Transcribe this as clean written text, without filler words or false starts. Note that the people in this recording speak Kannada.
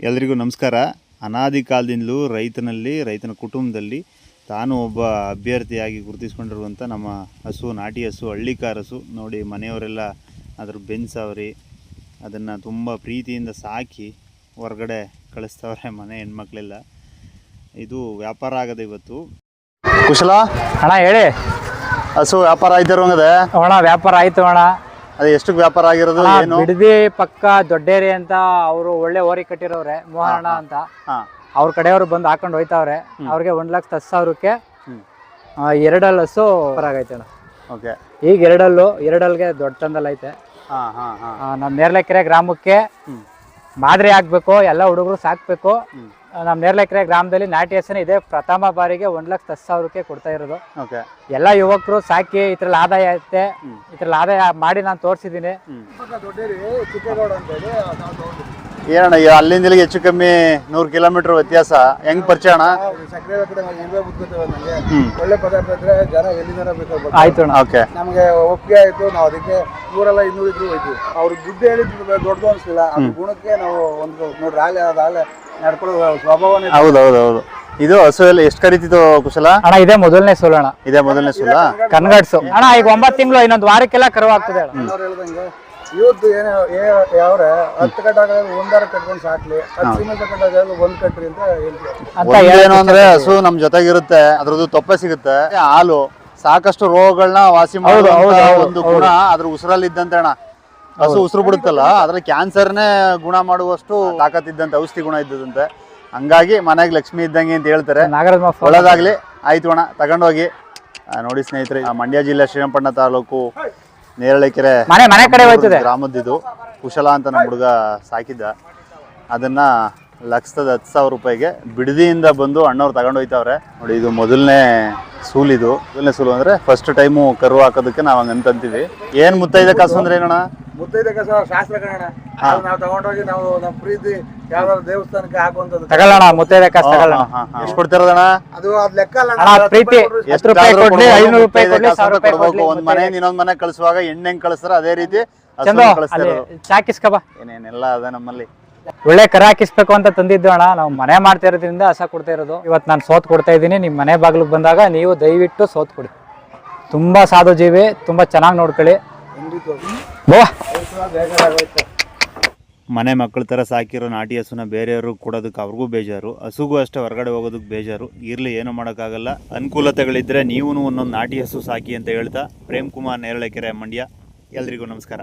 ಎಲ್ರಿಗೂ ನಮಸ್ಕಾರ. ಅನಾದಿ ಕಾಲದಿಂದಲೂ ರೈತನ ಕುಟುಂಬದಲ್ಲಿ ತಾನು ಒಬ್ಬ ಅಭ್ಯರ್ಥಿಯಾಗಿ ಗುರುತಿಸ್ಕೊಂಡಿರುವಂಥ ನಮ್ಮ ಹಸು, ನಾಟಿ ಹಸು, ಹಳ್ಳಿಕಾರ ಹಸು ನೋಡಿ. ಮನೆಯವರೆಲ್ಲ ಅದ್ರ ಬೆನ್ಸವ್ರಿ, ಅದನ್ನು ತುಂಬ ಪ್ರೀತಿಯಿಂದ ಸಾಕಿ ಹೊರಗಡೆ ಕಳಿಸ್ತವ್ರೆ ಮನೆ ಹೆಣ್ಮಕ್ಳೆಲ್ಲ. ಇದು ವ್ಯಾಪಾರ ಆಗದೆ ಇವತ್ತು. ಕುಶಲ ಅಣ್ಣ ಹೇಳಿ. ಹಸು ವ್ಯಾಪಾರ ಆಯ್ತಿರೋಂಗದೆ ಅಣ್ಣ? ವ್ಯಾಪಾರ ಆಯ್ತು ಅಣ್ಣ. ಅದು ಎಷ್ಟು ವ್ಯಾಪಾರ ಆಗಿರೋದು? ಏನು ಬಿಡದಿ ಪಕ್ಕ ದೊಡ್ಡೇರಿ ಅಂತ ಅವರು ಒಳ್ಳೆ ಓರಿ ಕಟ್ಟಿರೋರೆ, ಮೋಹನ ಅಂತ. ಅವ್ರ ಕಡೆಯವರು ಬಂದು ಹಾಕೊಂಡು ಹೋಯ್ತಾವ್ರೆ. ಅವ್ರಿಗೆ 1,10,000ಕ್ಕೆ 2 ಹಸು ಆಗೈತೆ ಅಣ್ಣ. ಓಕೆ. ಈಗ ಎರಡಲ್ಗೆ ದೊಡ್ಡ ತಂದಲ್ ಐತೆ. ನಮ್ಮ ನೇರ್ಲೆಕೆರೆ ಗ್ರಾಮಕ್ಕೆ ಮಾದರಿ ಆಗ್ಬೇಕು, ಎಲ್ಲ ಹುಡುಗರು ಸಾಕ್ಬೇಕು. ನಮ್ಮ ನೇರ್ಲೆಕೆರೆ ಗ್ರಾಮದಲ್ಲಿ ನಾಟಿ ಹಸನ ಇದೆ ಪ್ರಥಮ ಬಾರಿಗೆ 1,10,000ಕ್ಕೆ ಕೊಡ್ತಾ ಇರೋದು. ಎಲ್ಲ ಯುವಕರು ಸಾಕಿ ಇದ್ರಲ್ಲಿ ಆದಾಯ ಐತೆ. ಇದ್ರಲ್ಲಿ ಆದಾಯ ಮಾಡಿ ನಾನು ತೋರಿಸಿದ್ದೀನಿ. ಏನಣ್ಣ ಅಲ್ಲಿಂದ ಇಲ್ಲಿಗೆ ಹೆಚ್ಚು ಕಮ್ಮಿ 100 ಕಿಲೋಮೀಟರ್ ವ್ಯತ್ಯಾಸ, ಹೆಂಗ್ ಪರಿಚಯ ಅಣ್ಣ? ಒಳ್ಳೆ ಪದಾರ್ಥ ಇದ್ರೆ ಜನ ಎಲ್ಲಿಂದ ಬೇಕಾಗ್ಬೋದು. ಆಯ್ತು ಅಣ್ಣ. ಓಕೆ. ನಮ್ಗೆ ಒಪ್ಪಿಗೆ ಆಯ್ತು. ನಾವು ಅದಕ್ಕೆ 100 200 ಇದ್ರು ಹೋಯ್ತು. ಅವ್ರು ದುಡ್ಡು ಹೇಳಿದ್ರು ದೊಡ್ಡದು ಅನ್ಸಲಿಲ್ಲ. ಅದ್ರ ಗುಣಕ್ಕೆ ನಾವು ಒಂದು ನೋಡ್ರಿ ಅದಾಗಲೇ ನಡ್ಕೊಳ್ಳೋ ಸ್ವಭಾವನೆ. ಹೌದೌದೌದು. ಇದು ಹಸು ಎಲ್ಲ ಎಷ್ಟು ಕರೀತಿತ್ತು ಕುಶಲ ಅಣ್ಣ? ಇದೇ ಮೊದಲನೇ ಸುಲ ಅಣ್ಣ. ಇದೇ ಮೊದಲನೇ ಸುಲ ಕನ್ಗಡ್ಸು ಅಣ್ಣ. ಈಗ 9 ತಿಂಗಳು, ಇನ್ನೊಂದು ವಾರಕ್ಕೆಲ್ಲ ಕರು ಆಗ್ತದೆ ಅಣ್ಣ. ಅವ್ರು ಹೇಳ್ದಂಗೆ ಇವತ್ತು ಯಾವ್ರೆ 10 ಕಟ್ಟಾಗ 1 ಕಟ್ಕೊಂಡು ಸಾಕ್ಲಿ, 10 ಸಿಮೆಂಟ್ ಕಟ್ಟಾಗ 1 ಕಟ್ರಿ ಅಂತ ಹೇಳ್ತೀವಿ. ಏನು ಅಂದ್ರೆ ಹಸು ನಮ್ ಜೊತೆಗಿರುತ್ತೆ, ಅದ್ರದ್ದು ತೊಪ್ಪೆ ಸಿಗುತ್ತೆ, ಹಾಲು, ಸಾಕಷ್ಟು ರೋಗಗಳನ್ನ ವಾಸಿ ಮಾಡೋ ಒಂದು ಗುಣ ಅದ್ರ ಉಸಿರಲ್ಲಿ ಇದ್ದಂತೆ ಅಣ್ಣ. ಹಸು ಉಸಿರು ಬಿಡುತ್ತಲ್ಲ, ಅದ್ರ ಕ್ಯಾನ್ಸರ್ನೇ ಗುಣ ಮಾಡುವಷ್ಟು ತಾಕತ್ತಿದ್ದಂತೆ, ಔಷಧಿ ಗುಣ ಇದ್ದಂತೆ. ಹಂಗಾಗಿ ಮನೆಗೆ ಲಕ್ಷ್ಮಿ ಇದ್ದಂಗೆ ಅಂತ ಹೇಳ್ತಾರೆ. ಒಳ್ಳೇದಾಗ್ಲಿ. ಆಯ್ತು ಅಣ್ಣ, ತಗೊಂಡೋಗಿ. ನೋಡಿ ಸ್ನೇಹಿತರೆ, ಮಂಡ್ಯ ಜಿಲ್ಲೆ ಶ್ರೀರಂಗಪಟ್ಟಣ ತಾಲೂಕು ನೇರಳೆಕೆರೆ ಗ್ರಾಮದ್ದು ಕುಶಲ ಅಂತ ನಮ್ಮ ಹುಡುಗ ಸಾಕಿದ್ದ. ಅದನ್ನ 1,10,000 ರೂಪಾಯಿಗೆ ಬಿಡದಿಯಿಂದ ಬಂದು ಅಣ್ಣವ್ರು ತಗೊಂಡು ಹೋಯ್ತಾವ್ರೆ ನೋಡಿ. ಇದು ಮೊದಲನೇ ಸೂಲಿದು. ಮೊದಲನೇ ಸೂಲು ಅಂದ್ರೆ ಫಸ್ಟ್ ಟೈಮು ಕರು ಹಾಕೋದಕ್ಕೆ ನಾವ್ ಹಂಗಂತೀವಿ. ಏನ್ ಮುತ್ತೈದೆ ಕಾಸು ಅಂದ್ರೆ ಏನಣ್ಣ? ಮುತ್ತೈದೆ ಕಾಸು ಶಾಸ್ತ್ರ ಕಣ. ನಾವು ತಗೊಂಡೋಗಿ ನಾವು ನಮ್ಮ ಪ್ರೀತಿ ಯಾವ್ದಾದ್ರು ದೇವಸ್ಥಾನಕ್ಕೆ ಹಾಕುವಂತದ್ದು ತಗೊಳ್ಳೋಣ. ಮುತ್ತೈದೆ ಕಾಸು ತಗೊಳ್ಳೋಣ. ಎಷ್ಟು ಕೊಡ್ತಿರೋದಣ್ಣ? ಅದು ಲೆಕ್ಕ ಅಲ್ಲ. ಪ್ರೀತಿ 500 ರೂಪಾಯಿ ಕೊಡ್ಲಿ, 1,000 ರೂಪಾಯಿ ಕೊಡ್ಲಿ. ಒಂದ್ ಮನೆ ಇನ್ನೊಂದ್ ಮನೆ ಕಳಿಸುವಾಗ ಎಣ್ಣೆ ಹೆಂಗ್ ಕಳಿಸ್ತಾರ ಅದೇ ರೀತಿ ಸಾಕಿಸ್ಕಬ. ಏನೇನೆಲ್ಲ ಅದ ನಮ್ಮಲ್ಲಿ. ಒಳ್ಳೆ ಕರ ಹಾಕಿಸ್ಬೇಕು ಅಂತ ತಂದಿದ್ದು ಅಣ್ಣ. ನಾವು ಮನೆ ಮಾಡ್ತಾ ಇರೋದ್ರಿಂದ ಹಸ ಕೊಡ್ತಾ ಇರೋದು. ಇವತ್ತು ನಾನು ಸೋತ್ ಕೊಡ್ತಾ ಇದ್ದೀನಿ. ನಿಮ್ಮ ಮನೆ ಬಾಗಿಲಿಗೆ ಬಂದಾಗ ನೀವು ದಯವಿಟ್ಟು ಸೋತ್ ಕೊಡಿ. ತುಂಬಾ ಸಾಧು ಜೀವಿ, ತುಂಬಾ ಚೆನ್ನಾಗಿ ನೋಡ್ಕೊಳ್ಳಿ. ಮನೆ ಮಕ್ಕಳ ಥರ ಸಾಕಿರೋ ನಾಟಿ ಹಸುನ ಬೇರೆಯವರು ಕೊಡೋದಕ್ಕೆ ಅವ್ರಿಗೂ ಬೇಜಾರು, ಹಸುಗೂ ಅಷ್ಟೇ ಹೊರಗಡೆ ಹೋಗೋದಕ್ಕೆ ಬೇಜಾರು. ಇರಲಿ, ಏನೂ ಮಾಡೋಕ್ಕಾಗಲ್ಲ. ಅನುಕೂಲತೆಗಳಿದ್ದರೆ ನೀವು ಒಂದೊಂದು ನಾಟಿ ಹಸು ಸಾಕಿ ಅಂತ ಹೇಳ್ತಾ, ಪ್ರೇಮ್ ಕುಮಾರ್, ನೇರಳೆಕೆರೆ, ಮಂಡ್ಯ. ಎಲ್ರಿಗೂ ನಮಸ್ಕಾರ.